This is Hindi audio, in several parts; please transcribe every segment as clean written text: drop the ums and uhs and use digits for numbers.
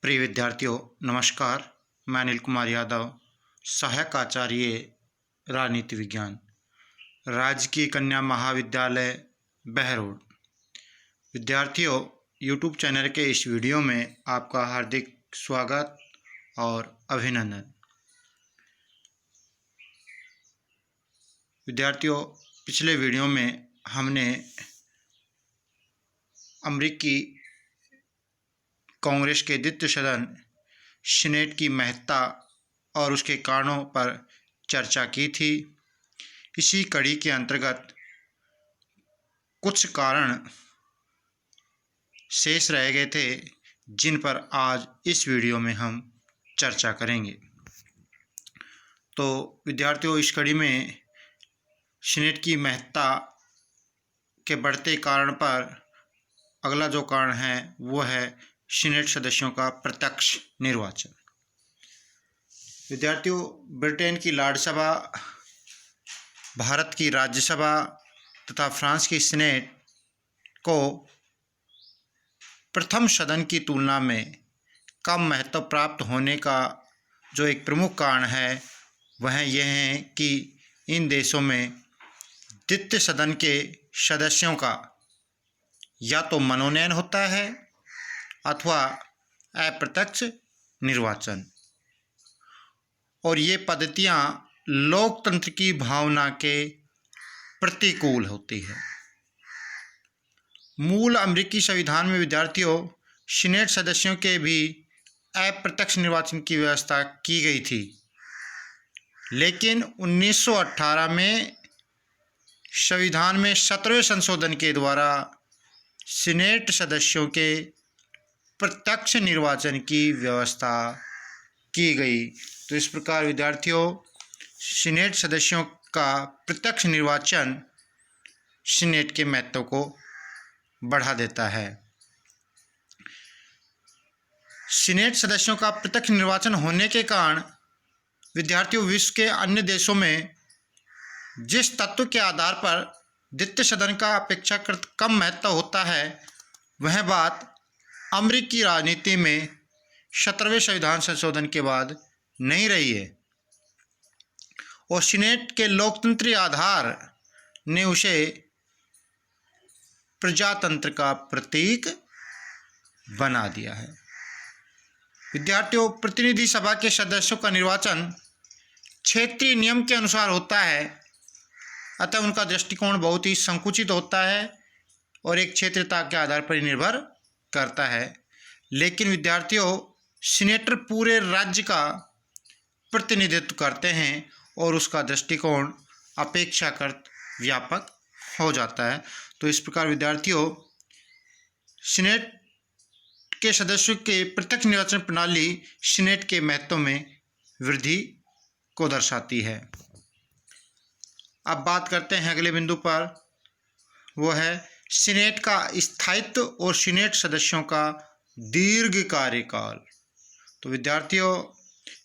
प्रिय विद्यार्थियों, नमस्कार। मैं अनिल कुमार यादव, सहायक आचार्य राजनीति विज्ञान, राजकीय कन्या महाविद्यालय बहरोड। विद्यार्थियों, यूट्यूब चैनल के इस वीडियो में आपका हार्दिक स्वागत और अभिनंदन। विद्यार्थियों, पिछले वीडियो में हमने अमेरिकी कांग्रेस के द्वितीय सदन सीनेट की महत्ता और उसके कारणों पर चर्चा की थी। इसी कड़ी के अंतर्गत कुछ कारण शेष रह गए थे जिन पर आज इस वीडियो में हम चर्चा करेंगे। तो विद्यार्थियों, इस कड़ी में सीनेट की महत्ता के बढ़ते कारण पर अगला जो कारण है वो है सीनेट सदस्यों का प्रत्यक्ष निर्वाचन। विद्यार्थियों, ब्रिटेन की लॉर्ड सभा, भारत की राज्यसभा तथा फ्रांस की सीनेट को प्रथम सदन की तुलना में कम महत्व प्राप्त होने का जो एक प्रमुख कारण है वह यह है कि इन देशों में द्वितीय सदन के सदस्यों का या तो मनोनयन होता है अथवा अप्रत्यक्ष निर्वाचन, और ये पद्धतियाँ लोकतंत्र की भावना के प्रतिकूल होती है। मूल अमेरिकी संविधान में विद्यार्थियों सीनेट सदस्यों के भी अप्रत्यक्ष निर्वाचन की व्यवस्था की गई थी, लेकिन 1918 में संविधान में 17वें संशोधन के द्वारा सीनेट सदस्यों के प्रत्यक्ष निर्वाचन की व्यवस्था की गई। तो इस प्रकार विद्यार्थियों, सीनेट सदस्यों का प्रत्यक्ष निर्वाचन सीनेट के महत्व को बढ़ा देता है। सीनेट सदस्यों का प्रत्यक्ष निर्वाचन होने के कारण विद्यार्थियों, विश्व के अन्य देशों में जिस तत्व के आधार पर द्वितीय सदन का अपेक्षाकृत कम महत्व होता है वह बात अमेरिकी राजनीति में 17वें संविधान संशोधन के बाद नहीं रही है, और सीनेट के लोकतंत्री आधार ने उसे प्रजातंत्र का प्रतीक बना दिया है। विद्यार्थियों, प्रतिनिधि सभा के सदस्यों का निर्वाचन क्षेत्रीय नियम के अनुसार होता है, अतः उनका दृष्टिकोण बहुत ही संकुचित होता है और एक क्षेत्रता के आधार पर निर्भर करता है। लेकिन विद्यार्थियों, सीनेटर पूरे राज्य का प्रतिनिधित्व करते हैं और उसका दृष्टिकोण अपेक्षाकृत व्यापक हो जाता है। तो इस प्रकार विद्यार्थियों, सीनेट के सदस्यों के प्रत्यक्ष निर्वाचन प्रणाली सीनेट के महत्व में वृद्धि को दर्शाती है। अब बात करते हैं अगले बिंदु पर, वो है सीनेट का स्थायित्व और सीनेट सदस्यों का दीर्घ कार्यकाल। तो विद्यार्थियों,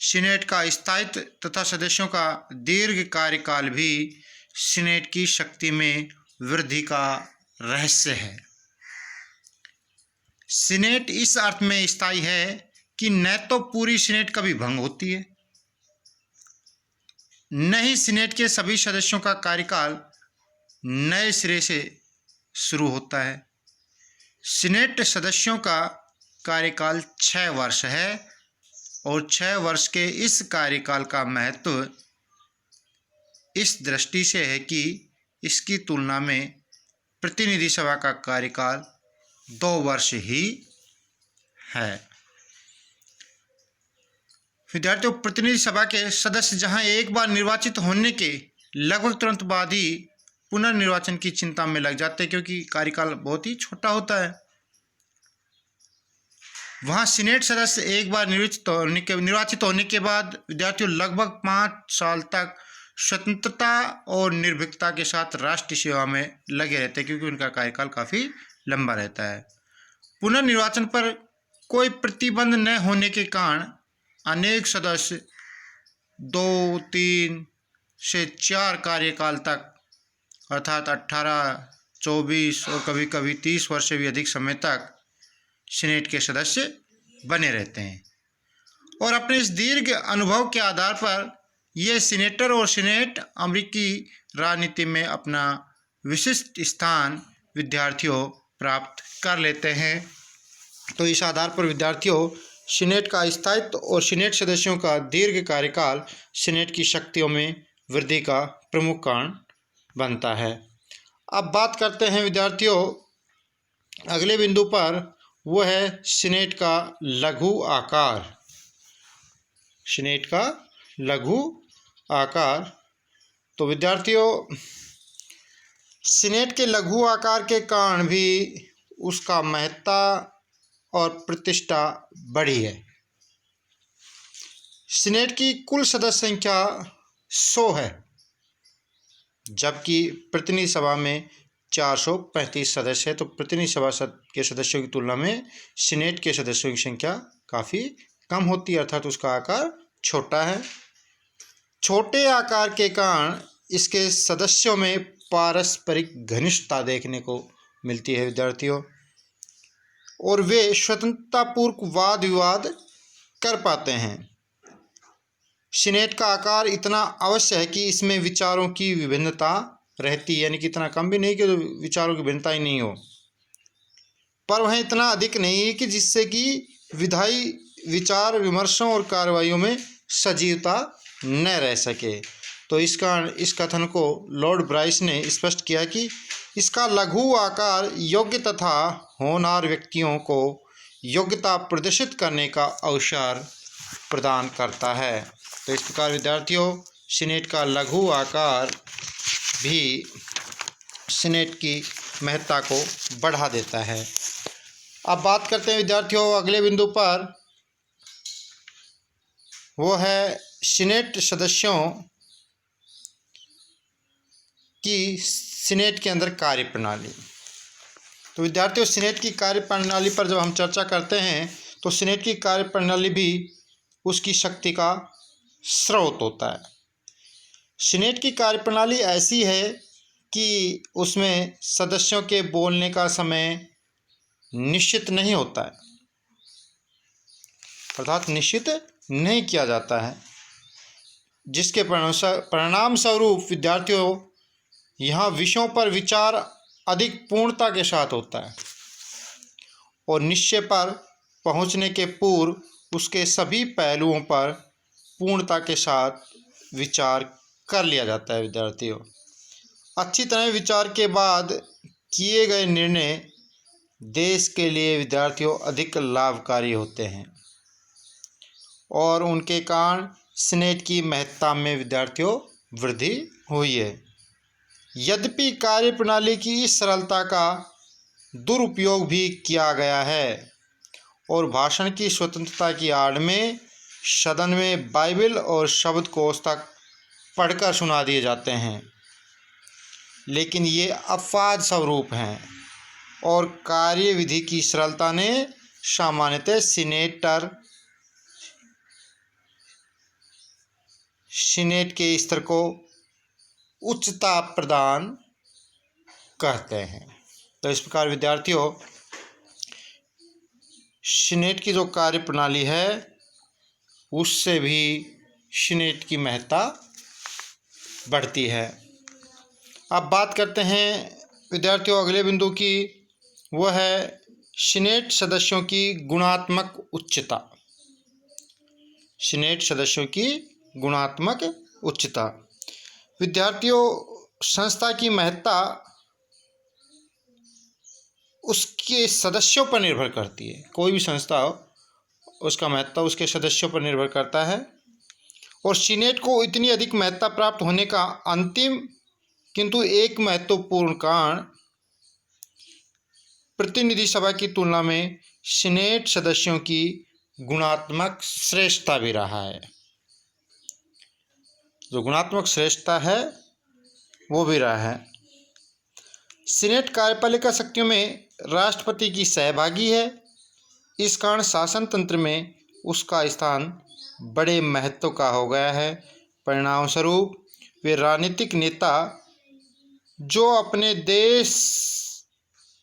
सीनेट का स्थायित्व तथा सदस्यों का दीर्घ कार्यकाल भी सीनेट की शक्ति में वृद्धि का रहस्य है। सीनेट इस अर्थ में स्थायी है कि न तो पूरी सीनेट कभी भंग होती है, न ही सीनेट के सभी सदस्यों का कार्यकाल नए सिरे से शुरू होता है। सीनेट सदस्यों का कार्यकाल 6 वर्ष है और 6 वर्ष के इस कार्यकाल का महत्व इस दृष्टि से है कि इसकी तुलना में प्रतिनिधि सभा का कार्यकाल 2 वर्ष ही है। विद्यार्थियों, प्रतिनिधि सभा के सदस्य जहां एक बार निर्वाचित होने के लगभग तुरंत बाद ही पुनर्निर्वाचन की चिंता में लग जाते हैं, क्योंकि कार्यकाल बहुत ही छोटा होता है, वहां सीनेट सदस्य एक बार निर्वाचित होने के बाद विद्यार्थियों लगभग 5 साल तक स्वतंत्रता और निर्भीकता के साथ राष्ट्रीय सेवा में लगे रहते हैं, क्योंकि उनका कार्यकाल काफ़ी लंबा रहता है। पुनर्निर्वाचन पर कोई प्रतिबंध न होने के कारण अनेक सदस्य 2, 3 से 4 कार्यकाल तक अर्थात 18, 24 और कभी कभी 30 वर्ष से भी अधिक समय तक सीनेट के सदस्य बने रहते हैं और अपने इस दीर्घ अनुभव के आधार पर ये सीनेटर और सीनेट अमेरिकी राजनीति में अपना विशिष्ट स्थान विद्यार्थियों प्राप्त कर लेते हैं। तो इस आधार पर विद्यार्थियों सीनेट का स्थायित्व और सीनेट सदस्यों का दीर्घ कार्यकाल सीनेट की शक्तियों में वृद्धि का प्रमुख कारण बनता है। अब बात करते हैं विद्यार्थियों अगले बिंदु पर, वो है सीनेट का लघु आकार। सीनेट का लघु आकार। तो विद्यार्थियों सीनेट के लघु आकार के कारण भी उसका महत्ता और प्रतिष्ठा बढ़ी है। सीनेट की कुल सदस्य संख्या 100 है, जबकि प्रतिनिधि सभा में 435 सदस्य है। तो प्रतिनिधि सभा के सदस्यों की तुलना में सीनेट के सदस्यों की संख्या काफ़ी कम होती है, अर्थात उसका आकार छोटा है। छोटे आकार के कारण इसके सदस्यों में पारस्परिक घनिष्ठता देखने को मिलती है विद्यार्थियों, और वे स्वतंत्रतापूर्वक वाद विवाद कर पाते हैं। सीनेट का आकार इतना अवश्य है कि इसमें विचारों की विभिन्नता रहती है, यानी कि इतना कम भी नहीं कि विचारों की भिन्नता ही नहीं हो, पर वह इतना अधिक नहीं है कि जिससे कि विधायी विचार विमर्शों और कार्रवाइयों में सजीवता न रह सके। तो इस कथन को लॉर्ड ब्राइस ने स्पष्ट किया कि इसका लघु आकार योग्य तथा होनहार व्यक्तियों को योग्यता प्रदर्शित करने का अवसर प्रदान करता है। तो इस प्रकार विद्यार्थियों सीनेट का लघु आकार भी सीनेट की महत्ता को बढ़ा देता है। अब बात करते हैं विद्यार्थियों अगले बिंदु पर, वो है सीनेट सदस्यों की सीनेट के अंदर कार्यप्रणाली। तो विद्यार्थियों सीनेट की कार्यप्रणाली पर जब हम चर्चा करते हैं तो सीनेट की कार्यप्रणाली भी उसकी शक्ति का स्रोत होता है। सीनेट की कार्यप्रणाली ऐसी है कि उसमें सदस्यों के बोलने का समय निश्चित नहीं होता है, अर्थात निश्चित नहीं किया जाता है, जिसके परिणाम स्वरूप विद्यार्थियों यहाँ विषयों पर विचार अधिक पूर्णता के साथ होता है और निश्चय पर पहुँचने के पूर्व उसके सभी पहलुओं पर पूर्णता के साथ विचार कर लिया जाता है। विद्यार्थियों अच्छी तरह विचार के बाद किए गए निर्णय देश के लिए विद्यार्थियों अधिक लाभकारी होते हैं और उनके कारण सीनेट की महत्ता में विद्यार्थियों वृद्धि हुई है। यद्यपि कार्यप्रणाली की इस सरलता का दुरुपयोग भी किया गया है और भाषण की स्वतंत्रता की आड़ में सदन में बाइबल और शब्दकोश तक पढ़कर सुना दिए जाते हैं, लेकिन ये अपवाद स्वरूप हैं और कार्यविधि की सरलता ने सामान्यतः सीनेट के स्तर को उच्चता प्रदान करते हैं। तो इस प्रकार विद्यार्थियों सीनेट की जो कार्यप्रणाली है उससे भी सीनेट की महत्ता बढ़ती है। अब बात करते हैं विद्यार्थियों अगले बिंदु की, वह है सीनेट सदस्यों की गुणात्मक उच्चता। सीनेट सदस्यों की गुणात्मक उच्चता। विद्यार्थियों संस्था की महत्ता उसके सदस्यों पर निर्भर करती है। कोई भी संस्था हो उसका महत्ता उसके सदस्यों पर निर्भर करता है और सीनेट को इतनी अधिक महत्ता प्राप्त होने का अंतिम किंतु एक महत्वपूर्ण कारण प्रतिनिधि सभा की तुलना में सीनेट सदस्यों की गुणात्मक श्रेष्ठता भी रहा है। जो गुणात्मक श्रेष्ठता है वो भी रहा है। सीनेट कार्यपालिका शक्तियों में राष्ट्रपति की सहभागी है, इस कारण शासन तंत्र में उसका स्थान बड़े महत्व का हो गया है। परिणाम स्वरूप वे राजनीतिक नेता जो अपने देश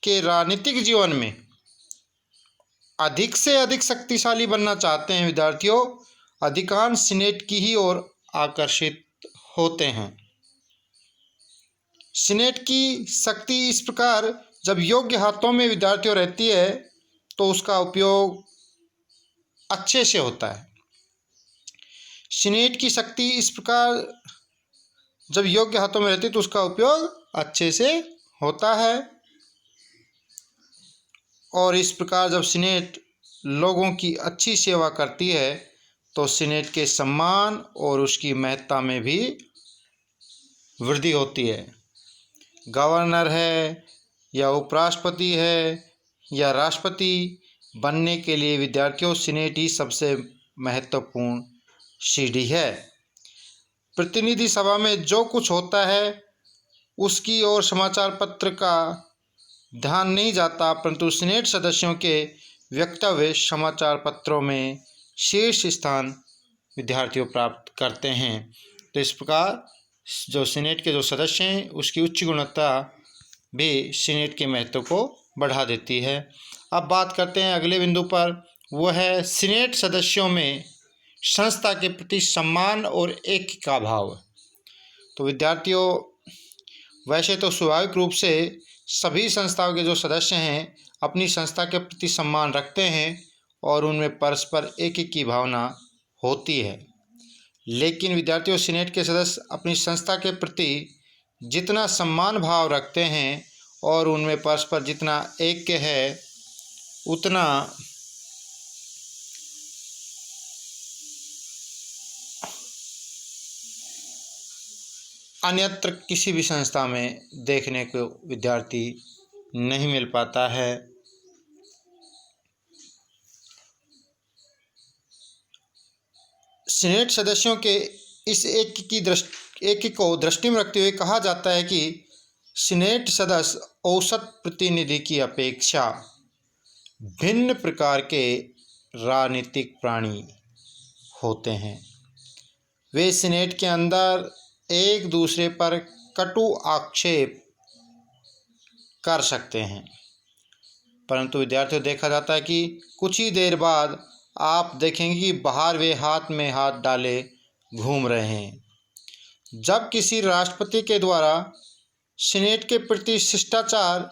के राजनीतिक जीवन में अधिक से अधिक शक्तिशाली बनना चाहते हैं विद्यार्थियों, अधिकांश सीनेट की ही ओर आकर्षित होते हैं। सीनेट की शक्ति इस प्रकार जब योग्य हाथों में विद्यार्थियों रहती है तो उसका उपयोग अच्छे से होता है। सीनेट की शक्ति इस प्रकार जब योग्य हाथों में रहती है तो उसका उपयोग अच्छे से होता है। और इस प्रकार जब सीनेट लोगों की अच्छी सेवा करती है तो सीनेट के सम्मान और उसकी महत्ता में भी वृद्धि होती है। गवर्नर है या उपराष्ट्रपति है या राष्ट्रपति बनने के लिए विद्यार्थियों सीनेट ही सबसे महत्वपूर्ण सीढ़ी है। प्रतिनिधि सभा में जो कुछ होता है उसकी ओर समाचार पत्र का ध्यान नहीं जाता, परंतु सीनेट सदस्यों के वक्तव्य समाचार पत्रों में शीर्ष स्थान विद्यार्थियों प्राप्त करते हैं। तो इस प्रकार जो सीनेट के जो सदस्य हैं उसकी उच्च गुणवत्ता भी सीनेट के महत्व को बढ़ा देती है। अब बात करते हैं अगले बिंदु पर, वो है सीनेट सदस्यों में संस्था के प्रति सम्मान और एक का भाव। तो विद्यार्थियों वैसे तो स्वाभाविक रूप से सभी संस्थाओं के जो सदस्य हैं अपनी संस्था के प्रति सम्मान रखते हैं और उनमें परस्पर एक की भावना होती है, लेकिन विद्यार्थियों सीनेट के सदस्य अपनी संस्था के प्रति जितना सम्मान भाव रखते हैं और उनमें परस्पर जितना ऐक्य है उतना अन्यत्र किसी भी संस्था में देखने को विद्यार्थी नहीं मिल पाता है। सीनेट सदस्यों के इस एक को दृष्टि में रखते हुए कहा जाता है कि सीनेट सदस्य औसत प्रतिनिधि की अपेक्षा भिन्न प्रकार के राजनीतिक प्राणी होते हैं। वे सीनेट के अंदर एक दूसरे पर कटु आक्षेप कर सकते हैं, परंतु विद्यार्थियों देखा जाता है कि कुछ ही देर बाद आप देखेंगे कि बाहर वे हाथ में हाथ डाले घूम रहे हैं। जब किसी राष्ट्रपति के द्वारा सीनेट के प्रति शिष्टाचार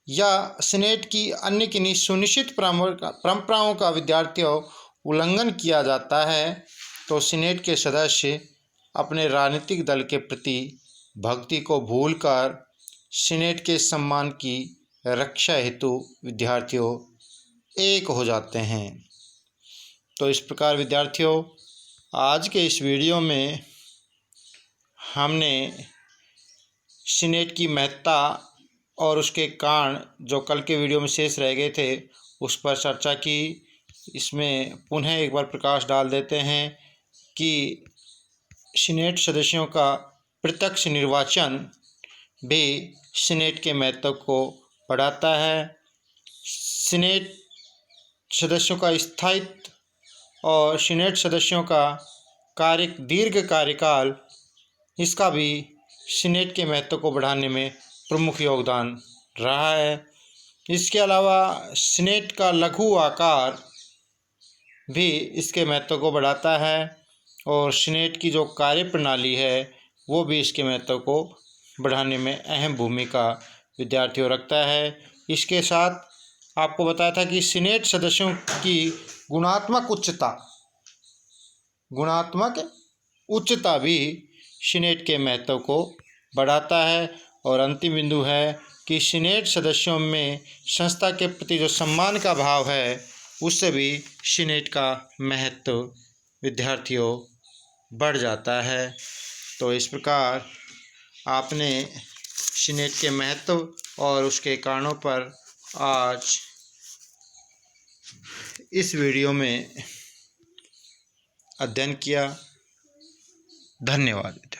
या सीनेट की अन्य किन्हीं सुनिश्चित परंपराओं का विद्यार्थियों उल्लंघन किया जाता है तो सीनेट के सदस्य अपने राजनीतिक दल के प्रति भक्ति को भूलकर सीनेट के सम्मान की रक्षा हेतु विद्यार्थियों एक हो जाते हैं। तो इस प्रकार विद्यार्थियों आज के इस वीडियो में हमने सीनेट की महत्ता और उसके कारण जो कल के वीडियो में शेष रह गए थे उस पर चर्चा की। इसमें पुनः एक बार प्रकाश डाल देते हैं कि सीनेट सदस्यों का प्रत्यक्ष निर्वाचन भी सीनेट के महत्व को बढ़ाता है। सीनेट सदस्यों का स्थायित्व और सीनेट सदस्यों का दीर्घ कार्यकाल इसका भी सीनेट के महत्व को बढ़ाने में प्रमुख योगदान रहा है। इसके अलावा सीनेट का लघु आकार भी इसके महत्व को बढ़ाता है और सीनेट की जो कार्यप्रणाली है वो भी इसके महत्व को बढ़ाने में अहम भूमिका विद्यार्थियों रखता है। इसके साथ आपको बताया था कि सीनेट सदस्यों की गुणात्मक उच्चता भी सीनेट के महत्व को बढ़ाता है। और अंतिम बिंदु है कि सीनेट सदस्यों में संस्था के प्रति जो सम्मान का भाव है उससे भी सीनेट का महत्व विद्यार्थियों बढ़ जाता है। तो इस प्रकार आपने सीनेट के महत्व और उसके कारणों पर आज इस वीडियो में अध्ययन किया। धन्यवाद विद्यार्थी।